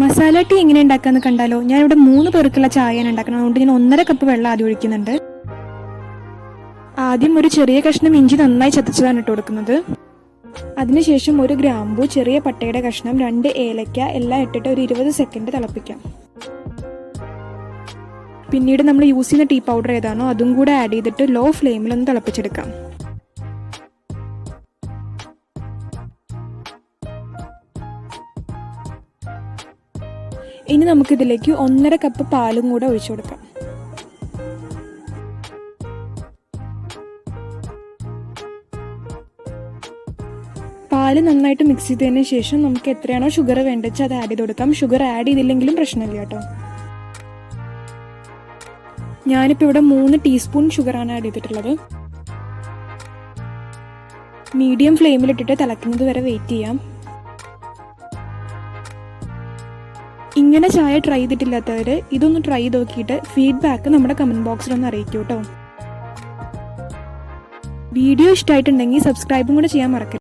Masala tea എങ്ങനെ ഉണ്ടാക്കാന്ന് കണ്ടാലോ? ഞാനിവിടെ 3 പേർക്കുള്ള ചായയാണ് ഉണ്ടാക്കുന്നത്. അതുകൊണ്ട് ഞാൻ 1.5 കപ്പ് വെള്ളം ആദ്യം ഒഴിക്കുന്നുണ്ട്. ആദ്യം ഒരു ചെറിയ കഷ്ണം ഇഞ്ചി നന്നായി ചതച്ചതാണ് ഇട്ട് കൊടുക്കുന്നത്. അതിനുശേഷം 1 ഗ്രാമ്പു, ചെറിയ പട്ടയുടെ കഷ്ണം, 2 ഏലക്ക എല്ലാം ഇട്ടിട്ട് ഒരു 20 സെക്കൻഡ് തിളപ്പിക്കാം. പിന്നീട് നമ്മൾ യൂസ് ചെയ്യുന്ന ടീ പൗഡർ ഏതാണോ അതും കൂടെ ആഡ് ചെയ്തിട്ട് ലോ ഫ്ലെയിമിൽ ഒന്ന് തിളപ്പിച്ചെടുക്കാം. ഇനി നമുക്കിതിലേക്ക് 1.5 കപ്പ് പാലും കൂടെ ഒഴിച്ചു കൊടുക്കാം. പാല് നന്നായിട്ട് മിക്സ് ചെയ്തതിന് ശേഷം നമുക്ക് എത്രയാണോ ഷുഗർ വേണ്ടത് അത് ആഡ് ചെയ്ത് കൊടുക്കാം. ഷുഗർ ആഡ് ചെയ്തില്ലെങ്കിലും പ്രശ്നമില്ല കേട്ടോ. ഞാനിപ്പോൾ ഇവിടെ 3 ടീസ്പൂൺ ഷുഗറാണ് ആഡ് ചെയ്തിട്ടുള്ളത്. മീഡിയം ഫ്ലെയിമിലിട്ടിട്ട് തിളയ്ക്കുന്നത് വരെ വെയിറ്റ് ചെയ്യാം. ഇങ്ങനെ ചായ ട്രൈ ചെയ്തിട്ടില്ലാത്തവർ ഇതൊന്ന് ട്രൈ ചെയ്ത് നോക്കിയിട്ട് ഫീഡ്ബാക്ക് നമ്മുടെ കമൻറ്റ് ബോക്സിലൊന്ന് അറിയിക്കൂ കേട്ടോ. വീഡിയോ ഇഷ്ടമായിട്ടുണ്ടെങ്കിൽ സബ്സ്ക്രൈബും കൂടെ ചെയ്യാൻ മറക്കരുത്.